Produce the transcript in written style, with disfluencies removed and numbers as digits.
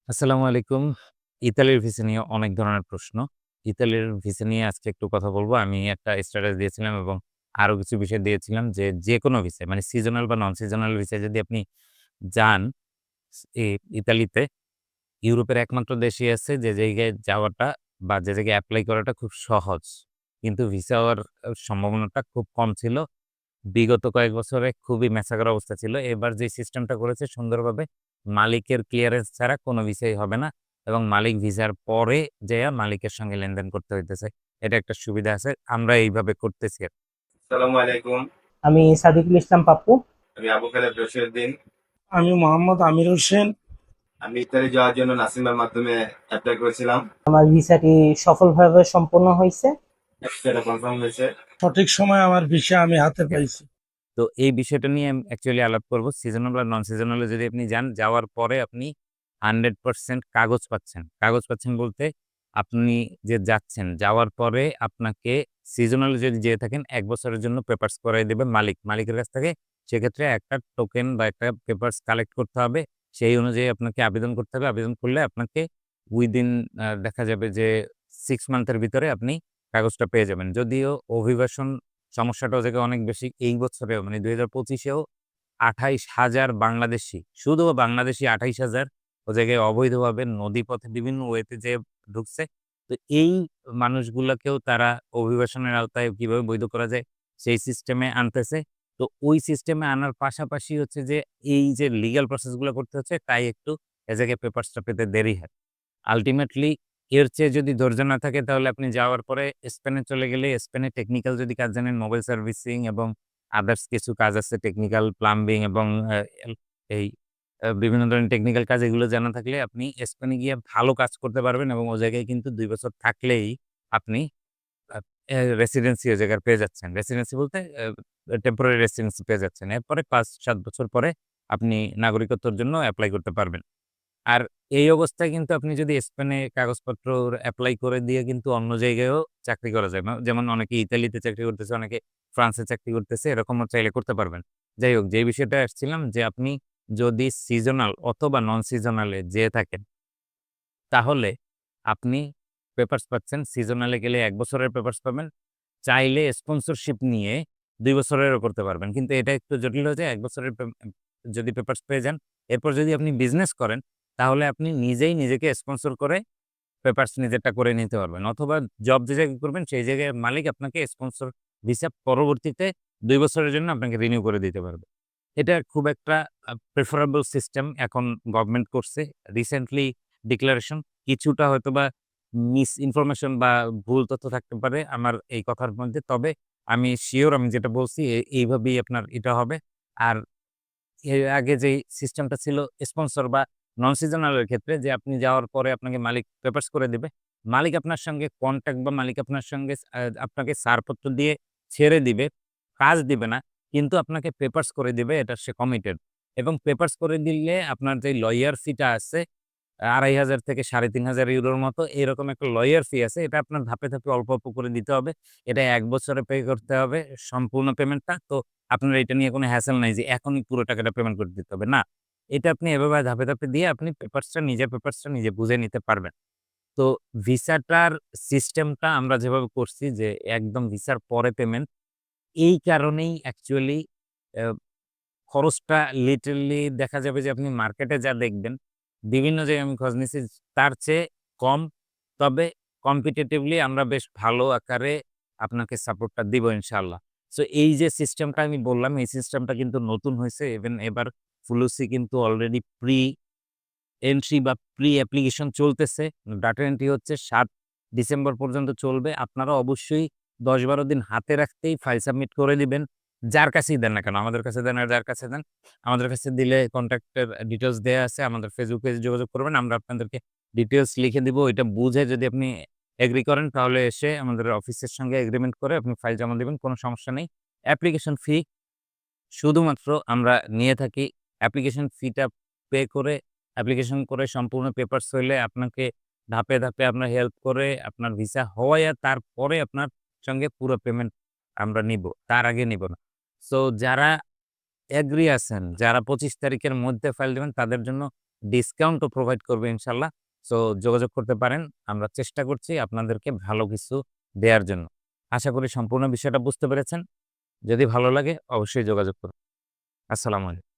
আসসালামু আলাইকুম। ইতালির ভিসা নিয়ে অনেক ধরনের প্রশ্ন। ইতালির ভিসা নিয়ে আজকে একটু কথা বলব। আমি একটা স্ট্যাটাস দিয়েছিলাম এবং আরো কিছু বিষয় দিয়েছিলাম যে, যেকোনো ভিসায় মানে সিজনাল বা নন সিজনাল ভিসায় যদি আপনি যান ই ইতালিতে, ইউরোপের একমাত্র দেশই আছে যে জায়গায় যাওয়াটা বা যে জায়গায় এপ্লাই করাটা খুব সহজ। কিন্তু ভিসা হওয়ার সম্ভাবনাটা খুব কম ছিল। বিগত কয়েক বছরে খুবই মেসাকার অবস্থা ছিল। এবার যে সিস্টেমটা করেছে সুন্দরভাবে মালিকের ক্লিয়ারেন্স ছাড়া কোনো ভিসাই হবে না এবং মালিক ভিসার পরে যেয়ে মালিকের সঙ্গে লেনদেন করতে হইতেছে। এটা একটা সুবিধা আছে। আমরা এইভাবে করতেছি আরকি। আসসালামু আলাইকুম। আমি সাদিকুল ইসলাম পাপ্পু। আমি আবু খালেদ রশিদউদ্দিন। আমি মোহাম্মদ আমির হোসেন। আমি ইতালি যাওয়ার জন্য নাসিমের মাধ্যমে অ্যাপ্লাই করেছিলাম। আমার ভিসাটি সফলভাবে সম্পন্ন হয়েছে। সেটা কনফার্ম হয়েছে। সঠিক সময় আমার ভিসা আমি হাতে পাইছি। তো এই বিষয়টা নিয়ে আমি অ্যাকচুয়ালি আলাপ করব। সিজনাল আর নন সিজনাল এ যদি আপনি যান, যাওয়ার পরে আপনি 100% কাগজ পাচ্ছেন। কাগজ পাচ্ছেন বলতে আপনি যে যাচ্ছেন, যাওয়ার পরে আপনাকে সিজনাল এ যদি যেয়ে থাকেন ১ বছরের জন্য পেপারস করাই দেবে মালিক। মালিকের কাছ থেকে সেক্ষেত্রে একটা টোকেন বা একটা পেপারস কালেক্ট করতে হবে। সেই অনুযায়ী আপনাকে আবেদন করতে হবে। আবেদন করলে আপনাকে উইদিন দেখা যাবে যে 6 মান্থের ভিতরে আপনি কাগজটা পেয়ে যাবেন। যদিও অভিবাসন সমস্যাটা ও জায়গায় অনেক বেশি। এই বছরেও মানে ২০২৫ এও ২৮,০০০ বাংলাদেশী, শুধু বাংলাদেশী ২৮,০০০ ও জায়গায় অবৈধভাবে নদীপথে বিভিন্ন ওয়েতে যেয়ে ঢুকছে। তো এই মানুষগুলাকেও তারা অভিবাসনের আওতায় কিভাবে বৈধ করা যায় সেই সিস্টেমে আনতেছে। তো ওই সিস্টেমে আনার পাশাপাশি হচ্ছে যে এই যে লিগ্যাল প্রসেস গুলো করতে হচ্ছে তাই একটু এ জায়গায় পেপারসটা পেতে দেরি হয়। আল্টিমেটলি এর চেয়ে যদি ধৈর্য না থাকে তাহলে আপনি যাওয়ার পরে স্পেনে চলে গেলে স্পেনে টেকনিক্যাল যদি কাজ জানেন মোবাইল সার্ভিসিং এবং আদার্স কিছু কাজ আছে টেকনিক্যাল প্লাম্বিং এবং আ এল এই বিভিন্ন ধরনের টেকনিক্যাল কাজ এগুলো জানা থাকলে আপনি স্পেনে গিয়ে ভালো কাজ করতে পারবেন এবং ও জায়গায় কিন্তু ২ বছর থাকলেই আপনি আ এ রেসিডেন্সি ওই জায়গার পেয়ে যাচ্ছেন। রেসিডেন্সি বলতে টেম্পোরারি রেসিডেন্সি পেয়ে যাচ্ছেন। এরপরে ৫-৭ বছর পরে আপনি নাগরিকত্বের জন্য এপ্লাই করতে পারবেন। আর এই অবস্থায় কিন্তু আপনি যদি স্পেনে কাগজপত্র এপ্লাই করে দিয়ে কিন্তু অন্য জায়গায়ও চাকরি করা যায়। যেমন অনেকে ইতালিতে চাকরি করতেছে, অনেকে ফ্রান্সে চাকরি করতেছে, এরকমও চাইলে করতে পারবেন। যাই হোক, যে বিষয়টা আসছিলাম যে আপনি যদি সিজনাল অথবা নন সিজনাল এ যেয়ে থাকেন, তাহলে আপনি পেপারস পাচ্ছেন। সিজনাল এ গেলে ১ বছরের পেপারস পাবেন। চাইলে স্পন্সরশিপ নিয়ে ২ বছরেরও করতে পারবেন। কিন্তু এটা একটু জটিল হয়ে যায়। ১ বছরের যদি পেপারস পেয়ে যান, এরপর যদি আপনি বিজনেস করেন, তাহলে আপনি নিজেই নিজেকে স্পন্সর করে পেপারস নিজেরটা করে নিতে পারবেন। অথবা জব যে জায়গায় করবেন, সেই জায়গায় মালিক আপনাকে স্পন্সর ভিসা পরবর্তীতে ২ বছরের জন্য আপনাকে রিনিউ করে দিতে পারবে। এটা খুব একটা প্রেফারেবল সিস্টেম এখন গভর্নমেন্ট করছে। রিসেন্টলি ডিক্লারেশন কিছুটা হয়তোবা মিস ইনফরমেশন বা ভুল তথ্য থাকতে পারে আমার এই কথার মধ্যে। তবে আমি সিউর আমি যেটা বলছি এইভাবেই আপনার এটা হবে। আর এর আগে যেই সিস্টেমটা ছিল স্পন্সর বা নন সিজনাল এর ক্ষেত্রে যে আপনি যাওয়ার পরে আপনাকে মালিক পেপারস করে দিবে। মালিক আপনার সঙ্গে কনট্যাক্ট বা মালিক আপনার সঙ্গে আপনাকে ছাড়পত্র দিয়ে ছেড়ে দিবে। কাজ দিবে না। কিন্তু আপনাকে পেপারস করে দিবে এটা সে কমিটেড। এবং পেপারস করে দিলে আপনার যে লয়ার ফিটা আছে ২,৫০০ থেকে €৩,৫০০ মতো এরকম একটা লয়ার ফি আছে। এটা আপনার ধাপে, ধাপে অল্প, অল্প করে দিতে হবে। এটা ১ বছরে পে করতে হবে সম্পূর্ণ পেমেন্টটা। তো আপনার এটা নিয়ে কোনো হ্যাসেল নাই যে এখনই পুরো টাকাটা পেমেন্ট করে দিতে হবে। না। এটা আপনি এভাবে ধাপে, ধাপে দিয়ে আপনি পেপারসটা নিজে বুঝে নিতে পারবেন। তো ভিসাটার সিস্টেমটা আমরা যেভাবে করছি যে একদম ভিসার পরে পেমেন্ট, এই কারণেই অ্যাকচুয়ালি অ্যা খরচটা লিটারেলি দেখা যাবে যে আপনি মার্কেটে যা দেখবেন, বিভিন্ন জায়গায় আমি খোঁজ নিছি তার চেয়ে কম। তবে কম্পিটিটিভলি আমরা বেশ ভালো আকারে আপনাকে সাপোর্টটা দিব ইনশাআল্লাহ। সো এই যে সিস্টেমটা আমি বললাম, এই সিস্টেমটা কিন্তু নতুন হইছে। ইভেন এবার ফুলুসি কিন্তু অলরেডি এন্ট্রি বা প্রি অ্যাপ্লিকেশন চলতেছে। ডাটা এন্ট্রি হচ্ছে ৭ ডিসেম্বর পর্যন্ত চলবে। আপনারা অবশ্যই ১০-১২ দিন হাতে রাখতেই ফাইল সাবমিট করে দিবেন। যার কাছেই দেন না কেন, আমাদের কাছে দেন আর যার কাছে দেন। আমাদের কাছে দিলে কনট্যাক্টের ডিটেইলস দেয়া আছে। আমাদের ফেসবুক পেজে যোগাযোগ করবেন। আমরা আপনাদেরকে ডিটেইলস লিখে দিব। ওইটা বুঝে যদি আপনি এগ্রি করেন তাহলে এসে আমাদের অফিসের সঙ্গে এগ্রিমেন্ট করে আপনি ফাইল জমা দিবেন। কোনো সমস্যা নেই। অ্যাপ্লিকেশন ফি শুধুমাত্র আমরা নিয়ে থাকি। অ্যাপ্লিকেশন ফিটা পে করে, অ্যাপ্লিকেশন করে সম্পূর্ণ পেপারস হইলে আপনাকে ধাপে, ধাপে আপনার হেল্প করে আপনার ভিসা হওয়াইয়া তারপরে আপনার সঙ্গে পুরো পেমেন্ট আমরা নিবো। তার আগে নিব না। সো যারা এগ্রি আছেন, যারা ২৫ তারিখের মধ্যে ফাইল দিবেন তাদের জন্য ডিসকাউন্টও প্রোভাইড করবে ইনশাল্লাহ। সো যোগাযোগ করতে পারেন। আমরা চেষ্টা করছি আপনাদেরকে ভালো কিছু দেয়ার জন্য। আশা করি সম্পূর্ণ বিষয়টা বুঝতে পেরেছেন। যদি ভালো লাগে অবশ্যই যোগাযোগ করুন। আসসালামু আলাইকুম।